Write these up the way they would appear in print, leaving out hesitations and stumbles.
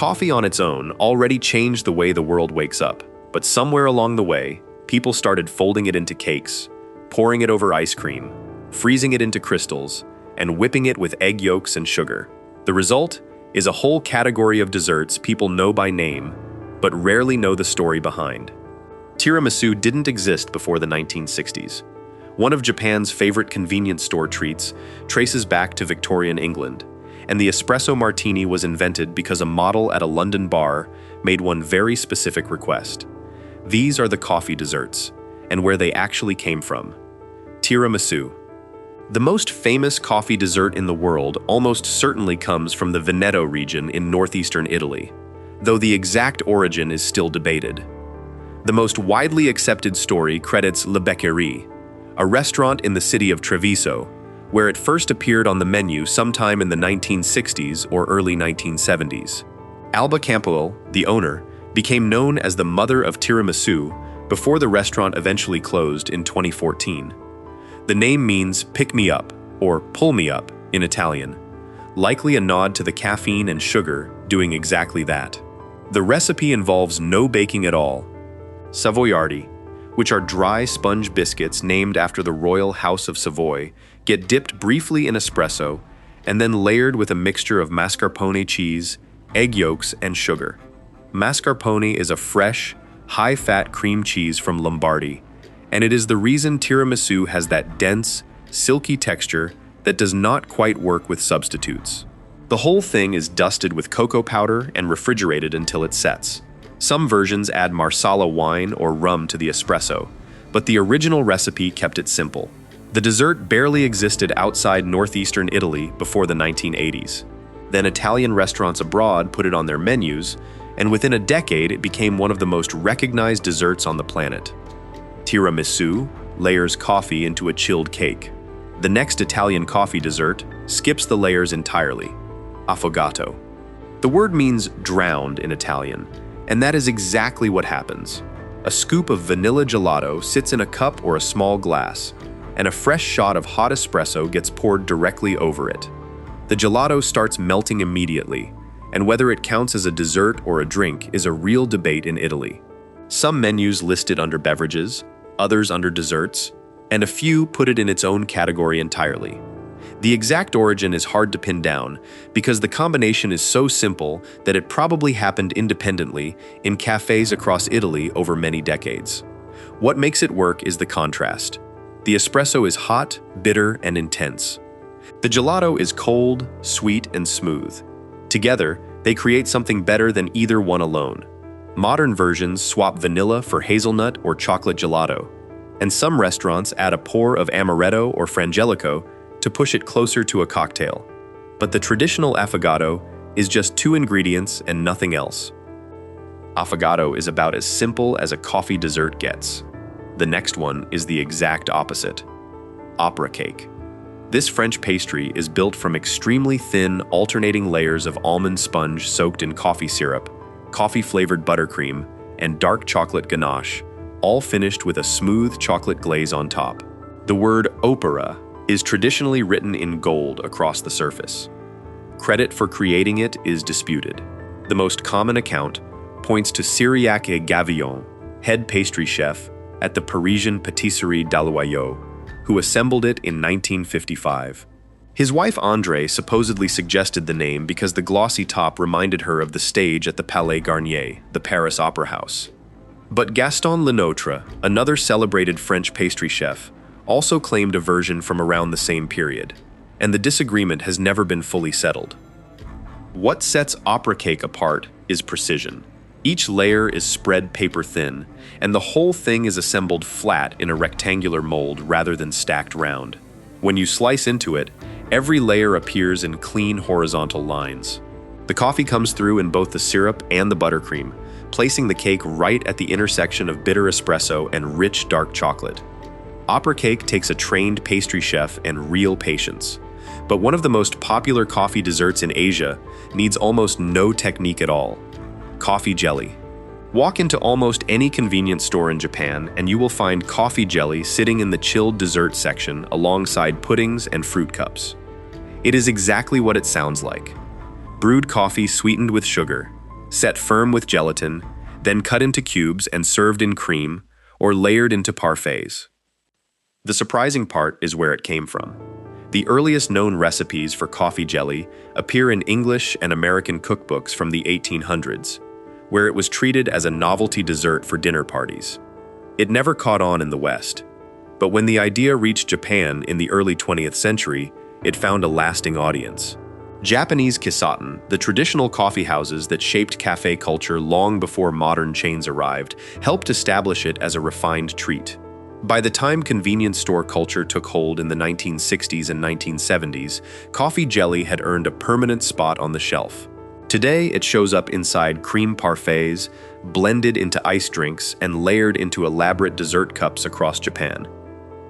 Coffee on its own already changed the way the world wakes up, but somewhere along the way, people started folding it into cakes, pouring it over ice cream, freezing it into crystals, and whipping it with egg yolks and sugar. The result is a whole category of desserts people know by name, but rarely know the story behind. Tiramisu didn't exist before the 1960s. One of Japan's favorite convenience store treats traces back to Victorian England, and the espresso martini was invented because a model at a London bar made one very specific request. These are the coffee desserts, and where they actually came from. Tiramisu. The most famous coffee dessert in the world almost certainly comes from the Veneto region in northeastern Italy, though the exact origin is still debated. The most widely accepted story credits Liegeois, a restaurant in the city of Treviso, where it first appeared on the menu sometime in the 1960s or early 1970s. Alba Campoel, the owner, became known as the mother of tiramisu before the restaurant eventually closed in 2014. The name means pick me up or pull me up in Italian, likely a nod to the caffeine and sugar doing exactly that. The recipe involves no baking at all. Savoiardi, which are dry sponge biscuits named after the royal house of Savoy, get dipped briefly in espresso and then layered with a mixture of mascarpone cheese, egg yolks, and sugar. Mascarpone is a fresh, high-fat cream cheese from Lombardy, and it is the reason tiramisu has that dense, silky texture that does not quite work with substitutes. The whole thing is dusted with cocoa powder and refrigerated until it sets. Some versions add Marsala wine or rum to the espresso, but the original recipe kept it simple. The dessert barely existed outside northeastern Italy before the 1980s. Then Italian restaurants abroad put it on their menus, and within a decade it became one of the most recognized desserts on the planet. Tiramisu layers coffee into a chilled cake. The next Italian coffee dessert skips the layers entirely. Affogato. The word means drowned in Italian, and that is exactly what happens. A scoop of vanilla gelato sits in a cup or a small glass, and a fresh shot of hot espresso gets poured directly over it. The gelato starts melting immediately, and whether it counts as a dessert or a drink is a real debate in Italy. Some menus list it under beverages, others under desserts, and a few put it in its own category entirely. The exact origin is hard to pin down because the combination is so simple that it probably happened independently in cafes across Italy over many decades. What makes it work is the contrast. The espresso is hot, bitter, and intense. The gelato is cold, sweet, and smooth. Together, they create something better than either one alone. Modern versions swap vanilla for hazelnut or chocolate gelato, and some restaurants add a pour of amaretto or frangelico to push it closer to a cocktail. But the traditional affogato is just 2 ingredients and nothing else. Affogato is about as simple as a coffee dessert gets. The next one is the exact opposite. Opera cake. This French pastry is built from extremely thin, alternating layers of almond sponge soaked in coffee syrup, coffee-flavored buttercream, and dark chocolate ganache, all finished with a smooth chocolate glaze on top. The word opera is traditionally written in gold across the surface. Credit for creating it is disputed. The most common account points to Cyriaque Gavillon, head pastry chef at the Parisian Patisserie de Liegeois, who assembled it in 1955. His wife André supposedly suggested the name because the glossy top reminded her of the stage at the Palais Garnier, the Paris Opera House. But Gaston Lenotre, another celebrated French pastry chef, also claimed a version from around the same period, and the disagreement has never been fully settled. What sets opera cake apart is precision. Each layer is spread paper thin, and the whole thing is assembled flat in a rectangular mold rather than stacked round. When you slice into it, every layer appears in clean horizontal lines. The coffee comes through in both the syrup and the buttercream, placing the cake right at the intersection of bitter espresso and rich dark chocolate. Opera cake takes a trained pastry chef and real patience. But one of the most popular coffee desserts in Asia needs almost no technique at all. Coffee jelly. Walk into almost any convenience store in Japan and you will find coffee jelly sitting in the chilled dessert section alongside puddings and fruit cups. It is exactly what it sounds like. Brewed coffee sweetened with sugar, set firm with gelatin, then cut into cubes and served in cream or layered into parfaits. The surprising part is where it came from. The earliest known recipes for coffee jelly appear in English and American cookbooks from the 1800s, where it was treated as a novelty dessert for dinner parties. It never caught on in the West, but when the idea reached Japan in the early 20th century, it found a lasting audience. Japanese kisaten, the traditional coffee houses that shaped cafe culture long before modern chains arrived, helped establish it as a refined treat. By the time convenience store culture took hold in the 1960s and 1970s, coffee jelly had earned a permanent spot on the shelf. Today, it shows up inside cream parfaits, blended into ice drinks, and layered into elaborate dessert cups across Japan.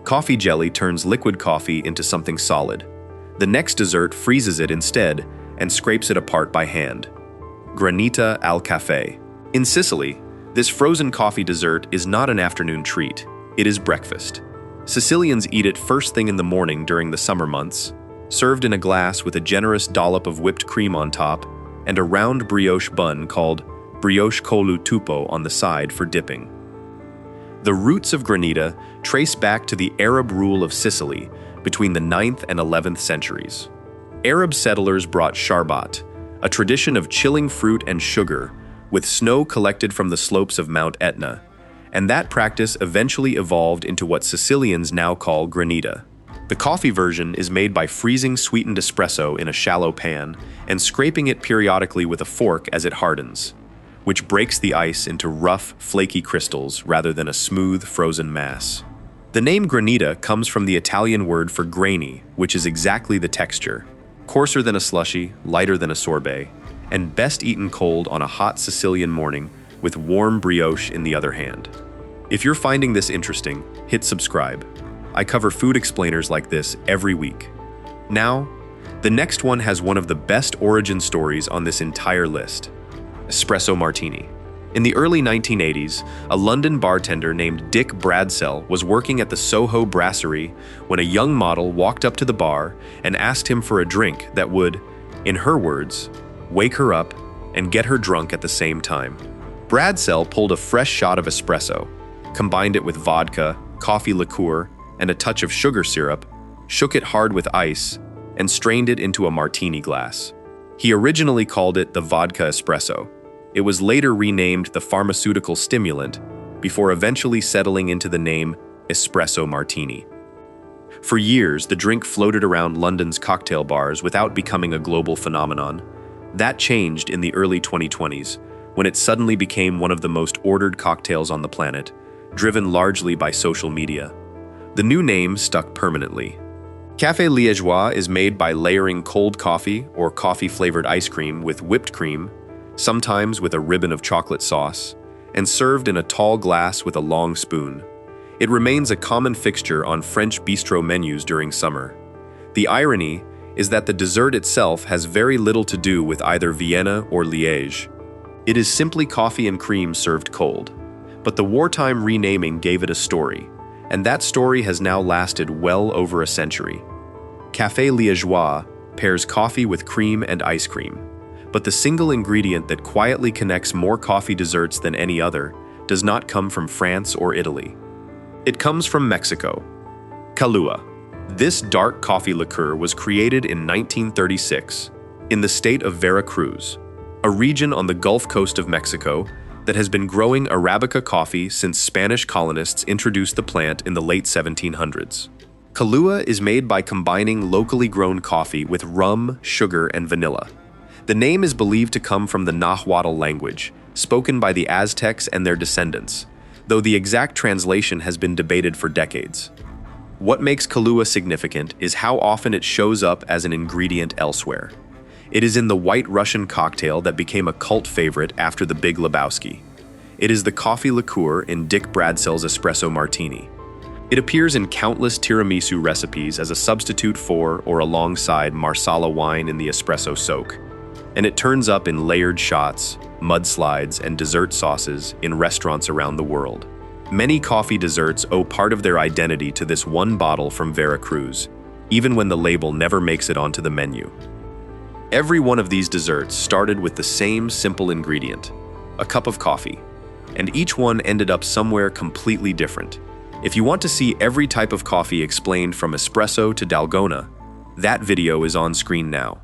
Coffee jelly turns liquid coffee into something solid. The next dessert freezes it instead and scrapes it apart by hand. Granita al caffè. In Sicily, this frozen coffee dessert is not an afternoon treat. It is breakfast. Sicilians eat it first thing in the morning during the summer months, served in a glass with a generous dollop of whipped cream on top and a round brioche bun called brioche colu tupo on the side for dipping. The roots of granita trace back to the Arab rule of Sicily between the 9th and 11th centuries. Arab settlers brought sharbat, a tradition of chilling fruit and sugar with snow collected from the slopes of Mount Etna, and that practice eventually evolved into what Sicilians now call granita. The coffee version is made by freezing sweetened espresso in a shallow pan and scraping it periodically with a fork as it hardens, which breaks the ice into rough, flaky crystals rather than a smooth, frozen mass. The name granita comes from the Italian word for grainy, which is exactly the texture, coarser than a slushy, lighter than a sorbet, and best eaten cold on a hot Sicilian morning with warm brioche in the other hand. If you're finding this interesting, hit subscribe. I cover food explainers like this every week. Now, the next one has one of the best origin stories on this entire list: espresso martini. In the early 1980s, a London bartender named Dick Bradsell was working at the Soho Brasserie when a young model walked up to the bar and asked him for a drink that would, in her words, wake her up and get her drunk at the same time. Bradsell pulled a fresh shot of espresso, combined it with vodka, coffee liqueur, and a touch of sugar syrup, shook it hard with ice, and strained it into a martini glass. He originally called it the vodka espresso. It was later renamed the pharmaceutical stimulant, before eventually settling into the name espresso martini. For years, the drink floated around London's cocktail bars without becoming a global phenomenon. That changed in the early 2020s, when it suddenly became one of the most ordered cocktails on the planet, driven largely by social media. The new name stuck permanently. Café Liegeois is made by layering cold coffee or coffee-flavored ice cream with whipped cream, sometimes with a ribbon of chocolate sauce, and served in a tall glass with a long spoon. It remains a common fixture on French bistro menus during summer. The irony is that the dessert itself has very little to do with either Vienna or Liège. It is simply coffee and cream served cold. But the wartime renaming gave it a story, and that story has now lasted well over a century. Café Liegeois pairs coffee with cream and ice cream, but the single ingredient that quietly connects more coffee desserts than any other does not come from France or Italy. It comes from Mexico. Kahlua. This dark coffee liqueur was created in 1936 in the state of Veracruz, a region on the Gulf Coast of Mexico that has been growing Arabica coffee since Spanish colonists introduced the plant in the late 1700s. Kahlua is made by combining locally grown coffee with rum, sugar, and vanilla. The name is believed to come from the Nahuatl language, spoken by the Aztecs and their descendants, though the exact translation has been debated for decades. What makes Kahlua significant is how often it shows up as an ingredient elsewhere. It is in the White Russian cocktail that became a cult favorite after the Big Lebowski. It is the coffee liqueur in Dick Bradsell's espresso martini. It appears in countless tiramisu recipes as a substitute for or alongside Marsala wine in the espresso soak. And it turns up in layered shots, mudslides, and dessert sauces in restaurants around the world. Many coffee desserts owe part of their identity to this one bottle from Veracruz, even when the label never makes it onto the menu. Every one of these desserts started with the same simple ingredient, a cup of coffee, and each one ended up somewhere completely different. If you want to see every type of coffee explained from espresso to dalgona, that video is on screen now.